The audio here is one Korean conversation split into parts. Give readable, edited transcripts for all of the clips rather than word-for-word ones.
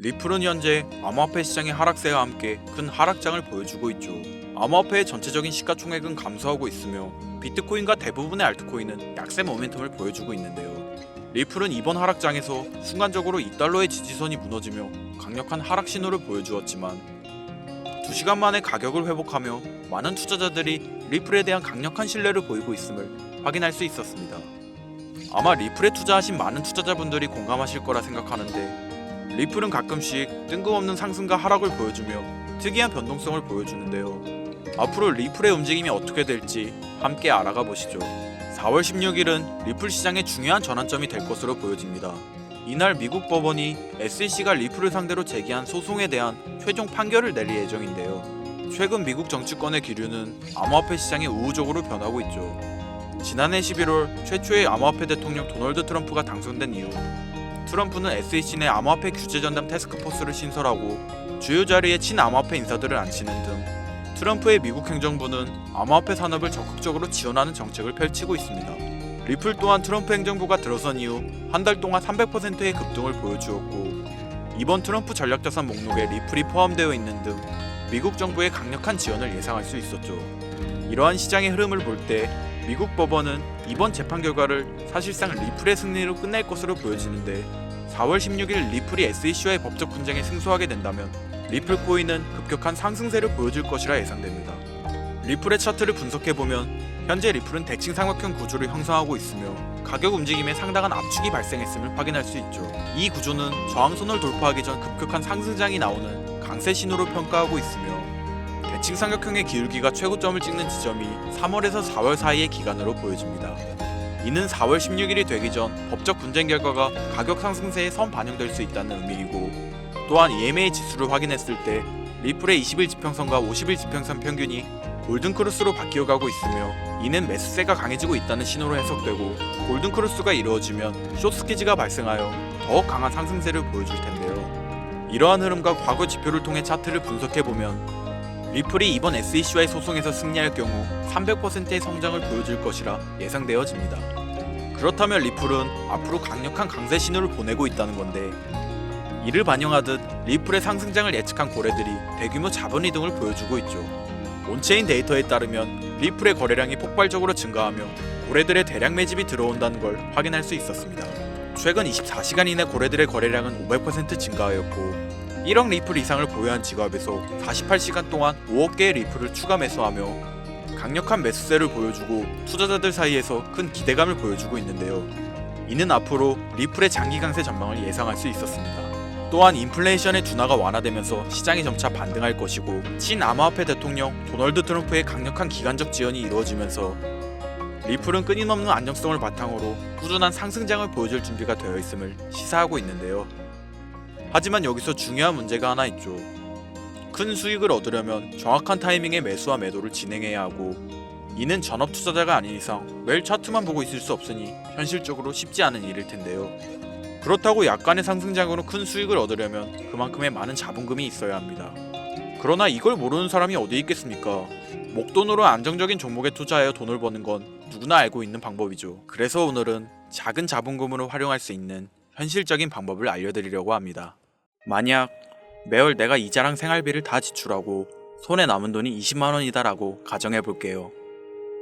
리플은 현재 암호화폐 시장의 하락세와 함께 큰 하락장을 보여주고 있죠. 암호화폐의 전체적인 시가총액은 감소하고 있으며 비트코인과 대부분의 알트코인은 약세 모멘텀을 보여주고 있는데요. 리플은 이번 하락장에서 순간적으로 2달러의 지지선이 무너지며 강력한 하락 신호를 보여주었지만 2시간 만에 가격을 회복하며 많은 투자자들이 리플에 대한 강력한 신뢰를 보이고 있음을 확인할 수 있었습니다. 아마 리플에 투자하신 많은 투자자분들이 공감하실 거라 생각하는데 리플은 가끔씩 뜬금없는 상승과 하락을 보여주며 특이한 변동성을 보여주는데요. 앞으로 리플의 움직임이 어떻게 될지 함께 알아가 보시죠. 4월 16일은 리플 시장의 중요한 전환점이 될 것으로 보여집니다. 이날 미국 법원이 SEC가 리플을 상대로 제기한 소송에 대한 최종 판결을 내릴 예정인데요. 최근 미국 정치권의 기류는 암호화폐 시장이 우호적으로 변하고 있죠. 지난해 11월 최초의 암호화폐 대통령 도널드 트럼프가 당선된 이후 트럼프는 SEC 내 암호화폐 규제 전담 태스크포스를 신설하고 주요 자리에 친암호화폐 인사들을 앉히는 등 트럼프의 미국 행정부는 암호화폐 산업을 적극적으로 지원하는 정책을 펼치고 있습니다. 리플 또한 트럼프 행정부가 들어선 이후 한 달 동안 300%의 급등을 보여주었고 이번 트럼프 전략자산 목록에 리플이 포함되어 있는 등 미국 정부의 강력한 지원을 예상할 수 있었죠. 이러한 시장의 흐름을 볼 때 미국 법원은 이번 재판 결과를 사실상 리플의 승리로 끝낼 것으로 보여지는데 4월 16일 리플이 SEC와의 법적 분쟁에 승소하게 된다면 리플 코인은 급격한 상승세를 보여줄 것이라 예상됩니다. 리플의 차트를 분석해보면 현재 리플은 대칭 삼각형 구조를 형성하고 있으며 가격 움직임에 상당한 압축이 발생했음을 확인할 수 있죠. 이 구조는 저항선을 돌파하기 전 급격한 상승장이 나오는 강세 신호로 평가하고 있으며 대칭 삼각형의 기울기가 최고점을 찍는 지점이 3월에서 4월 사이의 기간으로 보여집니다. 이는 4월 16일이 되기 전 법적 분쟁 결과가 가격 상승세에 선 반영될 수 있다는 의미이고 또한 EMA 지수를 확인했을 때 리플의 20일 지평선과 50일 지평선 평균이 골든크로스로 바뀌어가고 있으며 이는 매수세가 강해지고 있다는 신호로 해석되고 골든크로스가 이루어지면 숏스퀴즈가 발생하여 더욱 강한 상승세를 보여줄 텐데요. 이러한 흐름과 과거 지표를 통해 차트를 분석해보면 리플이 이번 SEC와의 소송에서 승리할 경우 300%의 성장을 보여줄 것이라 예상되어집니다. 그렇다면 리플은 앞으로 강력한 강세 신호를 보내고 있다는 건데 이를 반영하듯 리플의 상승장을 예측한 고래들이 대규모 자본 이동을 보여주고 있죠. 온체인 데이터에 따르면 리플의 거래량이 폭발적으로 증가하며 고래들의 대량 매집이 들어온다는 걸 확인할 수 있었습니다. 최근 24시간 이내 고래들의 거래량은 500% 증가하였고 1억 리플 이상을 보유한 지갑에서 48시간 동안 5억 개의 리플을 추가 매수하며 강력한 매수세를 보여주고 투자자들 사이에서 큰 기대감을 보여주고 있는데요. 이는 앞으로 리플의 장기 강세 전망을 예상할 수 있었습니다. 또한 인플레이션의 둔화가 완화되면서 시장이 점차 반등할 것이고 친암호화폐 대통령 도널드 트럼프의 강력한 기간적 지원이 이루어지면서 리플은 끊임없는 안정성을 바탕으로 꾸준한 상승장을 보여줄 준비가 되어 있음을 시사하고 있는데요. 하지만 여기서 중요한 문제가 하나 있죠. 큰 수익을 얻으려면 정확한 타이밍에 매수와 매도를 진행해야 하고 이는 전업 투자자가 아닌 이상 매일 차트만 보고 있을 수 없으니 현실적으로 쉽지 않은 일일 텐데요. 그렇다고 약간의 상승장으로 큰 수익을 얻으려면 그만큼의 많은 자본금이 있어야 합니다. 그러나 이걸 모르는 사람이 어디 있겠습니까? 목돈으로 안정적인 종목에 투자하여 돈을 버는 건 누구나 알고 있는 방법이죠. 그래서 오늘은 작은 자본금으로 활용할 수 있는 현실적인 방법을 알려드리려고 합니다. 만약 매월 내가 이자랑 생활비를 다 지출하고 손에 남은 돈이 20만원이다 라고 가정해볼게요.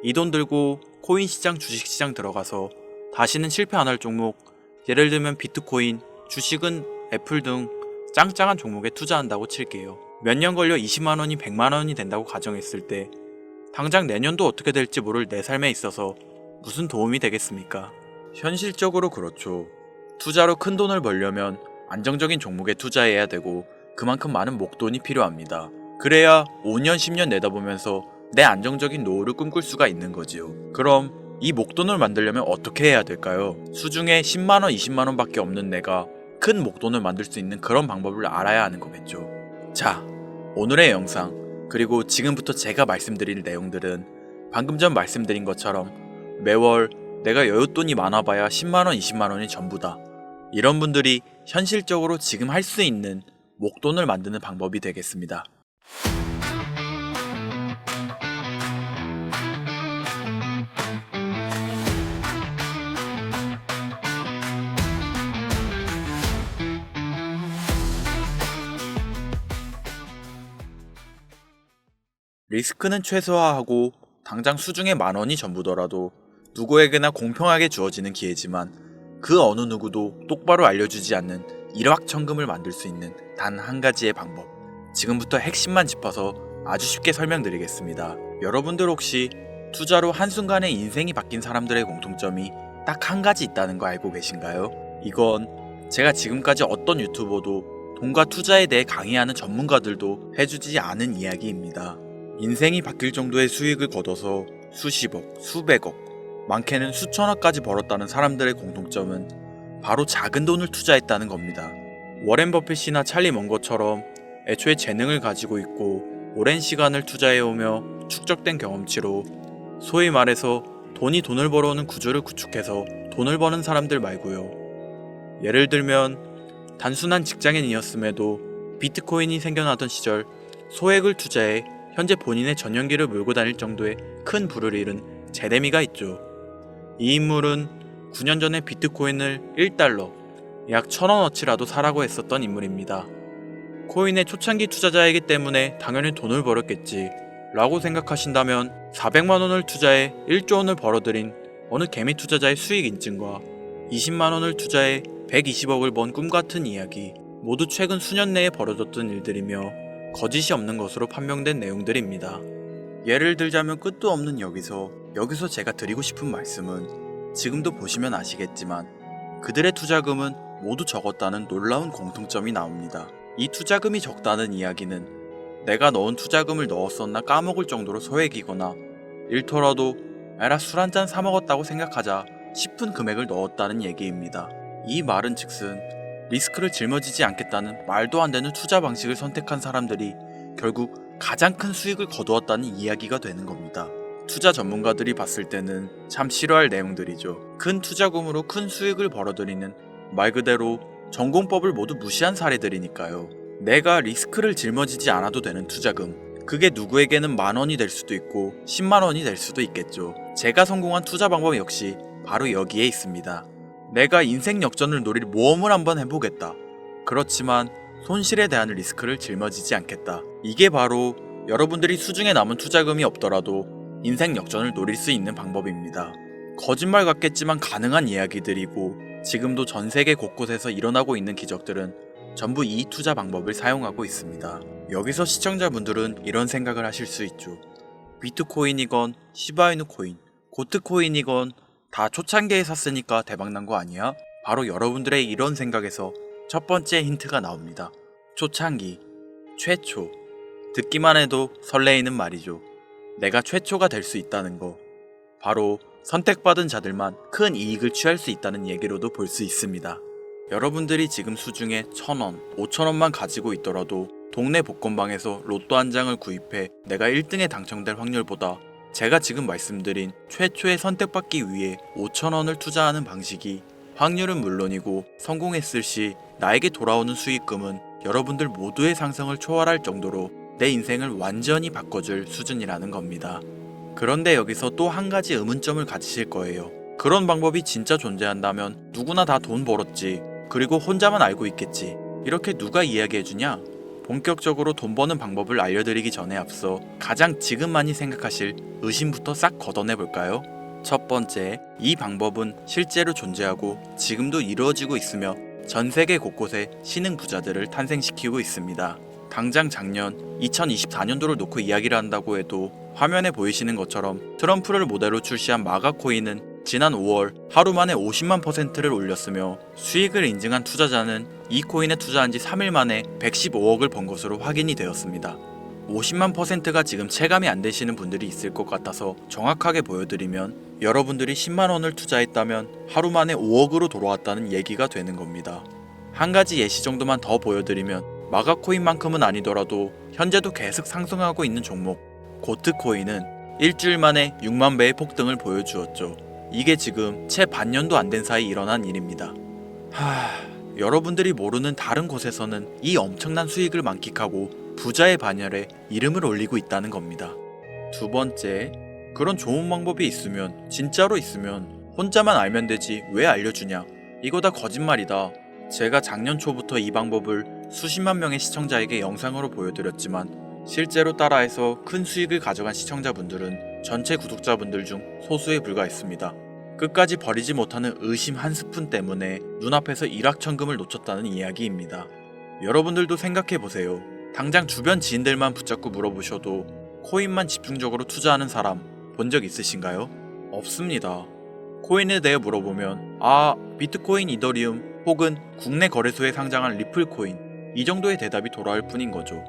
이 돈 들고 코인 시장, 주식 시장 들어가서 다시는 실패 안 할 종목, 예를 들면 비트코인, 주식은 애플 등 짱짱한 종목에 투자한다고 칠게요. 몇 년 걸려 20만원이 100만원이 된다고 가정했을 때 당장 내년도 어떻게 될지 모를 내 삶에 있어서 무슨 도움이 되겠습니까? 현실적으로 그렇죠. 투자로 큰 돈을 벌려면 안정적인 종목에 투자해야 되고 그만큼 많은 목돈이 필요합니다. 그래야 5년, 10년 내다보면서 내 안정적인 노후를 꿈꿀 수가 있는 거지요. 그럼 이 목돈을 만들려면 어떻게 해야 될까요? 수중에 10만원, 20만원 밖에 없는 내가 큰 목돈을 만들 수 있는 그런 방법을 알아야 하는 거겠죠. 자, 오늘의 영상 그리고 지금부터 제가 말씀드릴 내용들은 방금 전 말씀드린 것처럼 매월 내가 여윳돈이 많아봐야 10만원, 20만원이 전부다. 이런 분들이 현실적으로 지금 할 수 있는 목돈을 만드는 방법이 되겠습니다. 리스크는 최소화하고 당장 수중에 10,000원이 전부더라도 누구에게나 공평하게 주어지는 기회지만 그 어느 누구도 똑바로 알려주지 않는 일확천금을 만들 수 있는 단 한 가지의 방법. 지금부터 핵심만 짚어서 아주 쉽게 설명드리겠습니다. 여러분들 혹시 투자로 한순간에 인생이 바뀐 사람들의 공통점이 딱 한 가지 있다는 거 알고 계신가요? 이건 제가 지금까지 어떤 유튜버도 돈과 투자에 대해 강의하는 전문가들도 해주지 않은 이야기입니다. 인생이 바뀔 정도의 수익을 거둬서 수십억, 수백억, 많게는 수천억까지 벌었다는 사람들의 공통점은 바로 작은 돈을 투자했다는 겁니다. 워렌 버핏이나 찰리 먼거처럼 애초에 재능을 가지고 있고 오랜 시간을 투자해오며 축적된 경험치로 소위 말해서 돈이 돈을 벌어오는 구조를 구축해서 돈을 버는 사람들 말고요. 예를 들면 단순한 직장인이었음에도 비트코인이 생겨나던 시절 소액을 투자해 현재 본인의 전용기를 몰고 다닐 정도의 큰 부를 잃은 제레미가 있죠. 이 인물은 9년 전에 비트코인을 1달러, 약 1,000원어치라도 사라고 했었던 인물입니다. 코인의 초창기 투자자이기 때문에 당연히 돈을 벌었겠지 라고 생각하신다면 400만원을 투자해 1조 원을 벌어들인 어느 개미 투자자의 수익 인증과 20만원을 투자해 120억을 번 꿈같은 이야기, 모두 최근 수년 내에 벌어졌던 일들이며 거짓이 없는 것으로 판명된 내용들입니다. 예를 들자면 끝도 없는 여기서 제가 드리고 싶은 말씀은 지금도 보시면 아시겠지만 그들의 투자금은 모두 적었다는 놀라운 공통점이 나옵니다. 이 투자금이 적다는 이야기는 내가 넣은 투자금을 넣었었나 까먹을 정도로 소액이거나 일터라도 에라 술 한잔 사먹었다고 생각하자 싶은 금액을 넣었다는 얘기입니다. 이 말은 즉슨 리스크를 짊어지지 않겠다는 말도 안 되는 투자 방식을 선택한 사람들이 결국 가장 큰 수익을 거두었다는 이야기가 되는 겁니다. 투자 전문가들이 봤을 때는 참 싫어할 내용들이죠. 큰 투자금으로 큰 수익을 벌어들이는 말 그대로 전공법을 모두 무시한 사례들이니까요. 내가 리스크를 짊어지지 않아도 되는 투자금, 그게 누구에게는 10,000원이 될 수도 있고 10만원이 될 수도 있겠죠. 제가 성공한 투자 방법 역시 바로 여기에 있습니다. 내가 인생 역전을 노릴 모험을 한번 해보겠다. 그렇지만 손실에 대한 리스크를 짊어지지 않겠다. 이게 바로 여러분들이 수중에 남은 투자금이 없더라도 인생 역전을 노릴 수 있는 방법입니다. 거짓말 같겠지만 가능한 이야기들이고 지금도 전 세계 곳곳에서 일어나고 있는 기적들은 전부 이 투자 방법을 사용하고 있습니다. 여기서 시청자분들은 이런 생각을 하실 수 있죠. 비트코인이건 시바이누 코인, 고트코인이건 다 초창기에 샀으니까 대박난 거 아니야? 바로 여러분들의 이런 생각에서 첫 번째 힌트가 나옵니다. 초창기, 최초. 듣기만 해도 설레이는 말이죠. 내가 최초가 될 수 있다는 거. 바로 선택받은 자들만 큰 이익을 취할 수 있다는 얘기로도 볼 수 있습니다. 여러분들이 지금 수중에 1,000원, 5,000원만 가지고 있더라도 동네 복권방에서 로또 한 장을 구입해 내가 1등에 당첨될 확률보다 제가 지금 말씀드린 최초의 선택받기 위해 5,000원을 투자하는 방식이 확률은 물론이고 성공했을 시 나에게 돌아오는 수익금은 여러분들 모두의 상상을 초월할 정도로 내 인생을 완전히 바꿔줄 수준이라는 겁니다. 그런데 여기서 또 한 가지 의문점을 가지실 거예요. 그런 방법이 진짜 존재한다면 누구나 다 돈 벌었지, 그리고 혼자만 알고 있겠지, 이렇게 누가 이야기해주냐? 본격적으로 돈 버는 방법을 알려드리기 전에 앞서 가장 지금 많이 생각하실 의심부터 싹 걷어내볼까요? 첫 번째, 이 방법은 실제로 존재하고 지금도 이루어지고 있으며 전 세계 곳곳에 신흥 부자들을 탄생시키고 있습니다. 당장 작년 2024년도를 놓고 이야기를 한다고 해도 화면에 보이시는 것처럼 트럼프를 모델로 출시한 마가코인은 지난 5월 하루 만에 50만%를 올렸으며 수익을 인증한 투자자는 이 코인에 투자한 지 3일 만에 115억을 번 것으로 확인이 되었습니다. 50만%가 지금 체감이 안 되시는 분들이 있을 것 같아서 정확하게 보여드리면 여러분들이 10만원을 투자했다면 하루 만에 5억으로 돌아왔다는 얘기가 되는 겁니다. 한 가지 예시 정도만 더 보여드리면 마가코인만큼은 아니더라도 현재도 계속 상승하고 있는 종목 고트코인은 일주일 만에 6만 배의 폭등을 보여주었죠. 이게 지금 채 반년도 안 된 사이 일어난 일입니다. 여러분들이 모르는 다른 곳에서는 이 엄청난 수익을 만끽하고 부자의 반열에 이름을 올리고 있다는 겁니다. 두 번째, 그런 좋은 방법이 있으면, 진짜로 있으면 혼자만 알면 되지 왜 알려주냐? 이거 다 거짓말이다. 제가 작년 초부터 이 방법을 수십만 명의 시청자에게 영상으로 보여드렸지만 실제로 따라해서 큰 수익을 가져간 시청자분들은 전체 구독자분들 중 소수에 불과했습니다. 끝까지 버리지 못하는 의심 한 스푼 때문에 눈앞에서 일확천금을 놓쳤다는 이야기입니다. 여러분들도 생각해보세요. 당장 주변 지인들만 붙잡고 물어보셔도 코인만 집중적으로 투자하는 사람 본 적 있으신가요? 없습니다. 코인에 대해 물어보면 비트코인, 이더리움 혹은 국내 거래소에 상장한 리플코인, 이 정도의 대답이 돌아올 뿐인 거죠.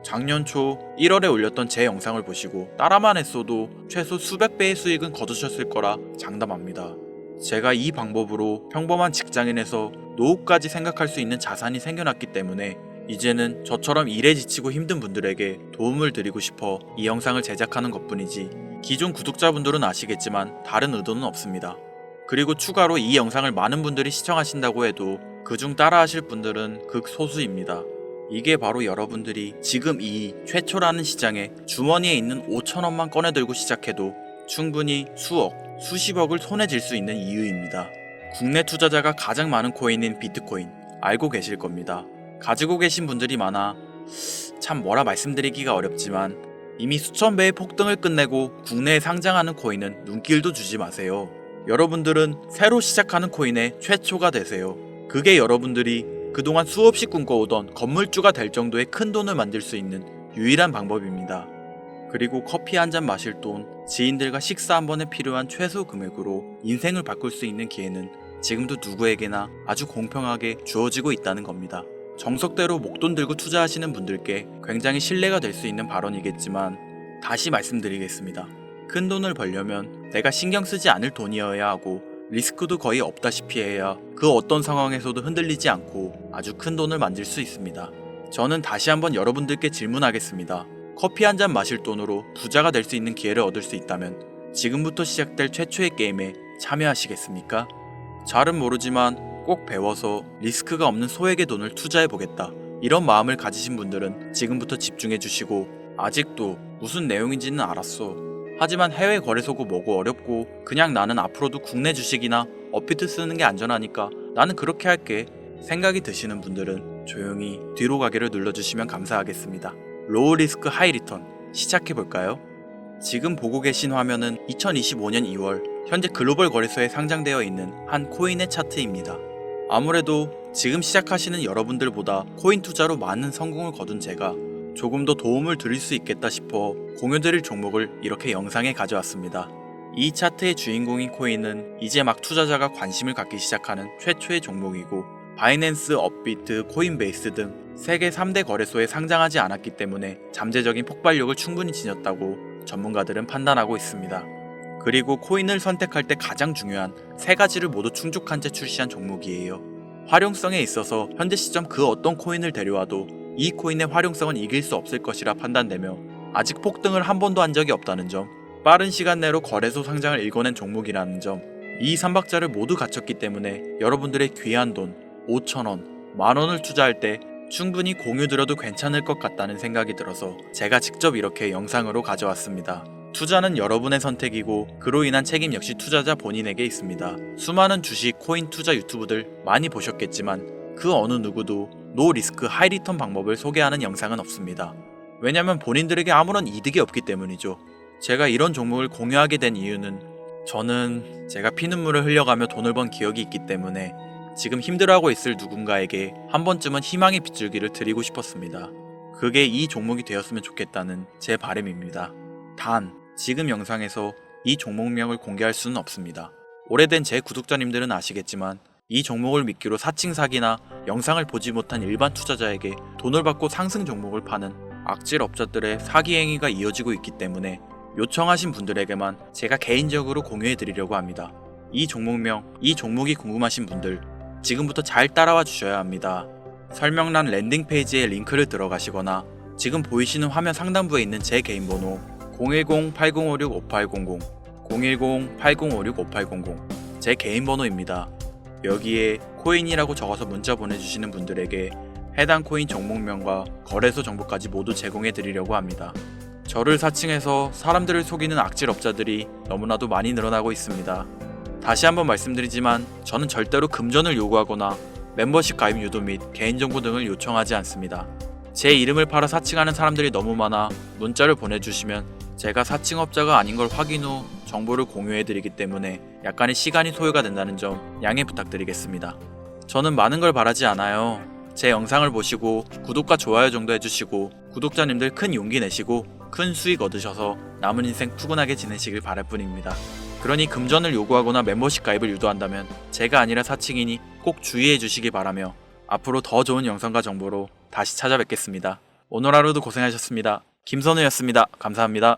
작년 초 1월에 올렸던 제 영상을 보시고 따라만 했어도 최소 수백 배의 수익은 거두셨을 거라 장담합니다. 제가 이 방법으로 평범한 직장인에서 노후까지 생각할 수 있는 자산이 생겨났기 때문에 이제는 저처럼 일에 지치고 힘든 분들에게 도움을 드리고 싶어 이 영상을 제작하는 것뿐이지, 기존 구독자분들은 아시겠지만 다른 의도는 없습니다. 그리고 추가로 이 영상을 많은 분들이 시청하신다고 해도 그중 따라하실 분들은 극소수입니다. 이게 바로 여러분들이 지금 이 최초라는 시장에 주머니에 있는 5천원만 꺼내들고 시작해도 충분히 수억, 수십억을 손에 쥘 수 있는 이유입니다. 국내 투자자가 가장 많은 코인인 비트코인 알고 계실 겁니다. 가지고 계신 분들이 많아 참 뭐라 말씀드리기가 어렵지만 이미 수천 배의 폭등을 끝내고 국내에 상장하는 코인은 눈길도 주지 마세요. 여러분들은 새로 시작하는 코인의 최초가 되세요. 그게 여러분들이 그동안 수없이 꿈꿔오던 건물주가 될 정도의 큰 돈을 만들 수 있는 유일한 방법입니다. 그리고 커피 한 잔 마실 돈, 지인들과 식사 한 번에 필요한 최소 금액으로 인생을 바꿀 수 있는 기회는 지금도 누구에게나 아주 공평하게 주어지고 있다는 겁니다. 정석대로 목돈 들고 투자하시는 분들께 굉장히 신뢰가 될 수 있는 발언이겠지만 다시 말씀드리겠습니다. 큰 돈을 벌려면 내가 신경 쓰지 않을 돈이어야 하고 리스크도 거의 없다시피 해야 그 어떤 상황에서도 흔들리지 않고 아주 큰 돈을 만들 수 있습니다. 저는 다시 한번 여러분들께 질문하겠습니다. 커피 한 잔 마실 돈으로 부자가 될 수 있는 기회를 얻을 수 있다면 지금부터 시작될 최초의 게임에 참여하시겠습니까? 잘은 모르지만 꼭 배워서 리스크가 없는 소액의 돈을 투자해보겠다, 이런 마음을 가지신 분들은 지금부터 집중해주시고, 아직도 무슨 내용인지는 알았어, 하지만 해외 거래소고 뭐고 어렵고 그냥 나는 앞으로도 국내 주식이나 업비트 쓰는 게 안전하니까 나는 그렇게 할게 생각이 드시는 분들은 조용히 뒤로 가기를 눌러주시면 감사하겠습니다. 로우 리스크 하이 리턴 시작해볼까요? 지금 보고 계신 화면은 2025년 2월 현재 글로벌 거래소에 상장되어 있는 한 코인의 차트입니다. 아무래도 지금 시작하시는 여러분들보다 코인 투자로 많은 성공을 거둔 제가 조금 더 도움을 드릴 수 있겠다 싶어 공유드릴 종목을 이렇게 영상에 가져왔습니다. 이 차트의 주인공인 코인은 이제 막 투자자가 관심을 갖기 시작하는 최초의 종목이고, 바이낸스, 업비트, 코인베이스 등 세계 3대 거래소에 상장하지 않았기 때문에 잠재적인 폭발력을 충분히 지녔다고 전문가들은 판단하고 있습니다. 그리고 코인을 선택할 때 가장 중요한 세 가지를 모두 충족한 채 출시한 종목이에요. 활용성에 있어서 현재 시점 그 어떤 코인을 데려와도 이 코인의 활용성은 이길 수 없을 것이라 판단되며, 아직 폭등을 한 번도 한 적이 없다는 점, 빠른 시간 내로 거래소 상장을 일궈낸 종목이라는 점, 이 3박자를 모두 갖췄기 때문에 여러분들의 귀한 돈 5,000원, 만원을 투자할 때 충분히 공유드려도 괜찮을 것 같다는 생각이 들어서 제가 직접 이렇게 영상으로 가져왔습니다. 투자는 여러분의 선택이고 그로 인한 책임 역시 투자자 본인에게 있습니다. 수많은 주식, 코인 투자 유튜브들 많이 보셨겠지만 그 어느 누구도 노 리스크 하이 리턴 방법을 소개하는 영상은 없습니다. 왜냐면 본인들에게 아무런 이득이 없기 때문이죠. 제가 이런 종목을 공유하게 된 이유는 저는 제가 피눈물을 흘려가며 돈을 번 기억이 있기 때문에 지금 힘들어하고 있을 누군가에게 한 번쯤은 희망의 빗줄기를 드리고 싶었습니다. 그게 이 종목이 되었으면 좋겠다는 제 바람입니다. 단, 지금 영상에서 이 종목명을 공개할 수는 없습니다. 오래된 제 구독자님들은 아시겠지만 이 종목을 미끼로 사칭 사기나 영상을 보지 못한 일반 투자자에게 돈을 받고 상승 종목을 파는 악질 업자들의 사기 행위가 이어지고 있기 때문에 요청하신 분들에게만 제가 개인적으로 공유해 드리려고 합니다. 이 종목명, 이 종목이 궁금하신 분들 지금부터 잘 따라와 주셔야 합니다. 설명란 랜딩 페이지에 링크를 들어가시거나 지금 보이시는 화면 상단부에 있는 제 개인 번호 010-8056-5800 010-8056-5800 제 개인 번호입니다. 여기에 코인이라고 적어서 문자 보내주시는 분들에게 해당 코인 종목명과 거래소 정보까지 모두 제공해 드리려고 합니다. 저를 사칭해서 사람들을 속이는 악질 업자들이 너무나도 많이 늘어나고 있습니다. 다시 한번 말씀드리지만 저는 절대로 금전을 요구하거나 멤버십 가입 유도 및 개인정보 등을 요청하지 않습니다. 제 이름을 팔아 사칭하는 사람들이 너무 많아 문자를 보내주시면 제가 사칭업자가 아닌 걸 확인 후 정보를 공유해드리기 때문에 약간의 시간이 소요가 된다는 점 양해 부탁드리겠습니다. 저는 많은 걸 바라지 않아요. 제 영상을 보시고 구독과 좋아요 정도 해주시고 구독자님들 큰 용기 내시고 큰 수익 얻으셔서 남은 인생 푸근하게 지내시길 바랄 뿐입니다. 그러니 금전을 요구하거나 멤버십 가입을 유도한다면 제가 아니라 사칭이니 꼭 주의해 주시기 바라며 앞으로 더 좋은 영상과 정보로 다시 찾아뵙겠습니다. 오늘 하루도 고생하셨습니다. 김선우였습니다. 감사합니다.